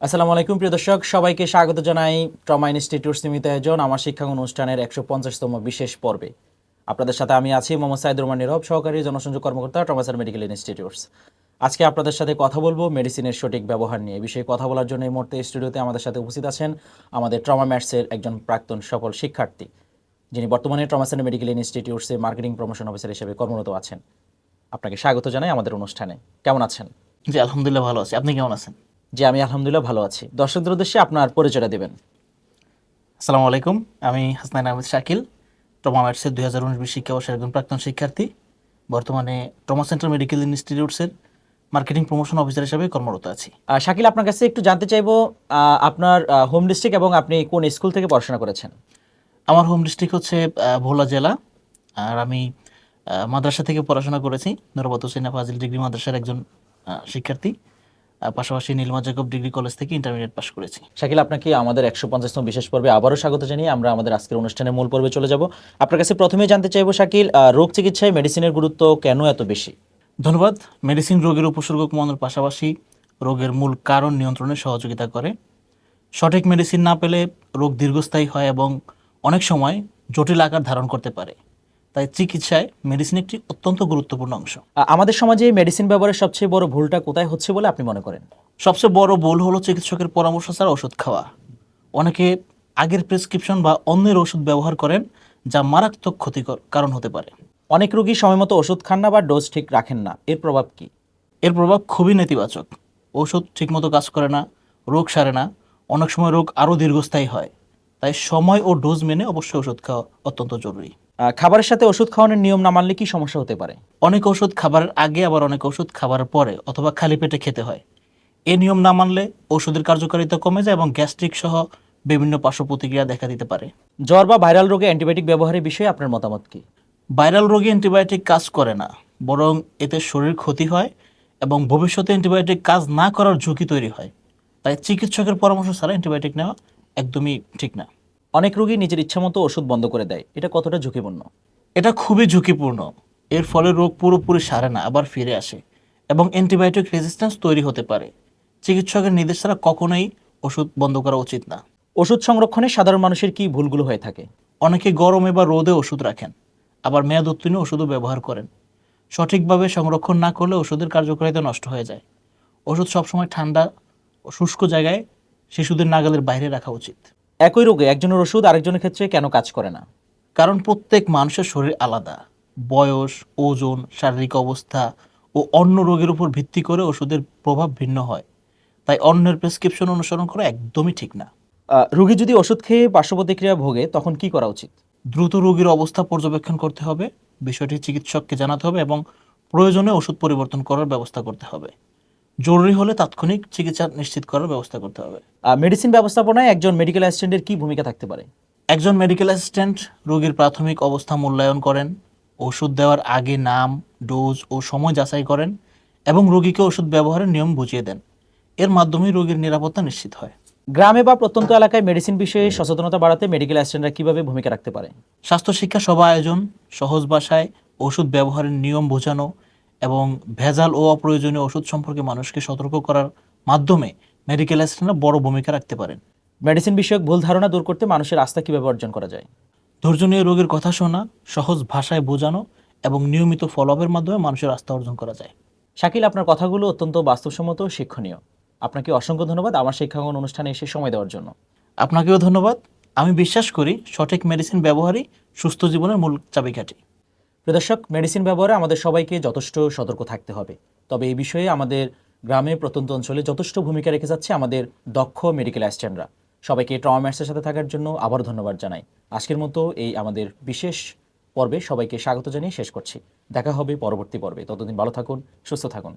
আসসালামু আলাইকুম প্রিয় দর্শক, সবাইকে স্বাগত জানাই ট্রমা ইনস্টিটিউট সীমিত আয়োজন আমার শিক্ষা অনুষ্ঠানের 150তম বিশেষ পর্বে। আপনাদের সাথে আমি আছি মোহাম্মদ সাইদুর রহমান নীরব, সহকারী জনসংযোগ কর্মকর্তা ট্রমা মেডিকেল ইনস্টিটিউটস। আজকে আপনাদের সাথে কথা বলবো মেডিসিনের সঠিক ব্যবহার নিয়ে। এই বিষয়ে কথা বলার জন্য এই মুহূর্তে স্টুডিওতে আমাদের সাথে উপস্থিত আছেন আমাদের ট্রমা ম্যাথসের একজন প্রাক্তন সফল শিক্ষার্থী, যিনি বর্তমানে ট্রমা মেডিকেল ইনস্টিটিউটসে মার্কেটিং প্রমোশন অফিসার হিসেবে কর্মরত আছেন। আপনাকে স্বাগত জানাই আমাদের অনুষ্ঠানে। কেমন আছেন? জি আলহামদুলিল্লাহ ভালো আছি। আপনি কেমন আছেন? জি, আমি আলহামদুলিল্লাহ ভালো আছি। দর্শকদের উদ্দেশ্যে আপনার পরিচয়টা দেবেন। আসসালামু আলাইকুম, আমি হাসনাইন আহমেদ শাকিল, ট্রমা ম্যাথসের 2019-20 শিক্ষাবর্ষের একজন প্রাক্তন শিক্ষার্থী। বর্তমানে ট্রমা সেন্টার মেডিকেল ইনস্টিটিউটসের মার্কেটিং প্রমোশন অফিসার হিসেবে কর্মরত আছি। শাকিল, আপনার কাছে একটু জানতে চাইবো আপনার হোম ডিস্ট্রিক্ট এবং আপনি কোন স্কুল থেকে পড়াশোনা করেছেন? আমার হোম ডিস্ট্রিক্ট হচ্ছে ভোলা জেলা, আর আমি মাদ্রাসা থেকে পড়াশোনা করেছি। নুরবত হোসেন ফাজিল ডিগ্রি মাদ্রাসার একজন শিক্ষার্থী। পাশাপাশি নীলমা জাকব ডিগ্রি কলেজ থেকে ইন্টারমিডিয়েট পাশ করেছি। শাকিল, আপনাকে আমাদের 150তম বিশেষ পর্বে আবারও স্বাগত জানিয়ে আমরা আমাদের আজকের অনুষ্ঠানের মূল পর্বে চলে যাব। আপনার কাছে প্রথমেই জানতে চাইবো শাকিল, রোগ চিকিৎসায় মেডিসিনের গুরুত্ব কেন এত বেশি? ধন্যবাদ। মেডিসিন রোগের উপসর্গ কমানোর পাশাপাশি রোগের মূল কারণ নিয়ন্ত্রণে সহযোগিতা করে। সঠিক মেডিসিন না পেলে রোগ দীর্ঘস্থায়ী হয় এবং অনেক সময় জটিল আকার ধারণ করতে পারে। তাই চিকিৎসায় মেডিসিন একটি অত্যন্ত গুরুত্বপূর্ণ অংশ। আমাদের সমাজে মেডিসিন ব্যবহারের সবচেয়ে বড় ভুলটা কোথায় হচ্ছে বলে আপনি মনে করেন? সবচেয়ে বড় ভুল হলো চিকিৎসকের পরামর্শ ছাড়া ওষুধ খাওয়া। অনেকে আগের প্রেসক্রিপশন বা অন্যের ওষুধ ব্যবহার করেন, যা মারাত্মক ক্ষতিকর কারণ হতে পারে। অনেক রোগী সময়মতো ওষুধ খান না বা ডোজ ঠিক রাখেন না, এর প্রভাব কি? এর প্রভাব খুবই নেতিবাচক। ওষুধ ঠিকমতো কাজ করে না, রোগ সারে না, অনেক সময় রোগ আরও দীর্ঘস্থায়ী হয়। তাই সময় ও ডোজ মেনে অবশ্যই ওষুধ খাওয়া অত্যন্ত জরুরি। খাবারের সাথে ওষুধ খাওয়ানোর নিয়ম না মানলে কি সমস্যা হতে পারে? অনেক ওষুধ খাবারের আগে, আবার অনেক ওষুধ খাবারের পরে অথবা খালি পেটে খেতে হয়। এই নিয়ম না মানলে ওষুধের কার্যকারিতা কমে যায় এবং গ্যাস্ট্রিক সহ বিভিন্ন পার্শ্ব প্রতিক্রিয়া দেখা দিতে পারে। জ্বর বা ভাইরাল রোগে অ্যান্টিবায়োটিক ব্যবহারের বিষয়ে আপনার মতামত কি? ভাইরাল রোগে অ্যান্টিবায়োটিক কাজ করে না, বরং এতে শরীর ক্ষতি হয় এবং ভবিষ্যতে অ্যান্টিবায়োটিক কাজ না করার ঝুঁকি তৈরি হয়। তাই চিকিৎসকের পরামর্শ ছাড়া অ্যান্টিবায়োটিক নেওয়া একদমই ঠিক না। অনেক রোগী নিজের ইচ্ছামতো ওষুধ বন্ধ করে দেয়, এটা কতটা ঝুঁকিপূর্ণ? এটা খুবই ঝুঁকিপূর্ণ। এর ফলে রোগ পুরোপুরি সারে না, আবার ফিরে আসে এবং অ্যান্টিবায়োটিক রেজিস্ট্যান্স তৈরি হতে পারে। চিকিৎসকের নির্দেশ ছাড়া কখনোই ওষুধ বন্ধ করা উচিত না। ওষুধ সংরক্ষণে সাধারণ মানুষের কি ভুলগুলো হয়ে থাকে? অনেকে গরমে বা রোদে ওষুধ রাখেন, আবার মেয়াদ উত্তীর্ণ ওষুধও ব্যবহার করেন। সঠিকভাবে সংরক্ষণ না করলে ওষুধের কার্যকারিতা নষ্ট হয়ে যায়। ওষুধ সবসময় ঠান্ডা ও শুষ্ক জায়গায় শিশুদের নাগালের বাইরে রাখা উচিত। একই রোগে একজনের ওষুধ আরেকজনের ক্ষেত্রে কেন কাজ করে না? কারণ প্রত্যেক মানুষের শরীর আলাদা। বয়স, ওজন, শারীরিক অবস্থা ও অন্য রোগের উপর ভিত্তি করে ওষুধের প্রভাব ভিন্ন হয়। তাই অন্যের প্রেসক্রিপশন অনুসরণ করা একদমই ঠিক না। রোগী যদি ওষুধ খেয়ে পার্শ্ব প্রতিক্রিয়া ভোগে তখন কি করা উচিত? দ্রুত রোগীর অবস্থা পর্যবেক্ষণ করতে হবে, বিষয়টি চিকিৎসককে জানাতে হবে এবং প্রয়োজনে ওষুধ পরিবর্তন করার ব্যবস্থা করতে হবে। জরুরি হলে তাৎক্ষণিক চিকিৎসা নিশ্চিত করার ব্যবস্থা করতে হবে। মেডিসিন ব্যবস্থাপনায় একজন মেডিকেল অ্যাসিস্ট্যান্টের কি ভূমিকা থাকতে পারে? একজন মেডিকেল অ্যাসিস্ট্যান্ট রোগীর প্রাথমিক অবস্থা মূল্যায়ন করেন, ওষুধ দেওয়ার আগে নাম, ডোজ ও সময় যাচাই করেন এবং রোগীকে ওষুধ ব্যবহারের নিয়ম বুঝিয়ে দেন। এর মাধ্যমে রোগীর নিরাপত্তা নিশ্চিত হয়। গ্রামে বা প্রত্যন্ত এলাকায় মেডিসিন বিষয়ে সচেতনতা বাড়াতে মেডিকেল অ্যাসিস্ট্যান্টরা কিভাবে ভূমিকা রাখতে পারে? স্বাস্থ্য শিক্ষা সভা আয়োজন, সহজ ভাষায় ওষুধ ব্যবহারের নিয়ম বোঝানো এবং ভেজাল ও অপ্রয়োজনীয় ওষুধ সম্পর্কে মানুষকে সতর্ক করার মাধ্যমে মেডিকেল অ্যাসিস্ট্যান্টরা বড় ভূমিকা রাখতে পারেন। মেডিসিন বিষয়ক ভুল ধারণা দূর করতে মানুষের আস্থা কিভাবে অর্জন করা যায়? ধৈর্য নিয়ে রোগীর কথা শোনা, সহজ ভাষায় বোঝানো এবং নিয়মিত ফলোআপের মাধ্যমে মানুষের আস্থা অর্জন করা যায়। শাকিল, আপনার কথাগুলো অত্যন্ত বাস্তবসম্মত ও শিক্ষণীয়। আপনাকে অসংখ্য ধন্যবাদ আমার শিক্ষাঙ্গন অনুষ্ঠানে এসে সময় দেওয়ার জন্য। আপনাকেও ধন্যবাদ। আমি বিশ্বাস করি সঠিক মেডিসিন ব্যবহারই সুস্থ জীবনের মূল চাবিকাঠি। প্রিয় দর্শক, মেডিসিন ব্যবহারে আমাদের সবাইকে যথেষ্ট সতর্ক থাকতে হবে। তবে এই বিষয়ে আমাদের গ্রামে প্রত্যন্ত অঞ্চলে যথেষ্ট ভূমিকা রেখে যাচ্ছে আমাদের দক্ষ মেডিকেল অ্যাসিস্ট্যান্টরা। সবাইকে ট্রমা ম্যাথসের সাথে থাকার জন্য আবার ধন্যবাদ জানাই। আজকের মতো এই আমাদের বিশেষ পর্বে সবাইকে স্বাগত জানিয়ে শেষ করছি। দেখা হবে পরবর্তী পর্বে। ততদিন ভালো থাকুন, সুস্থ থাকুন।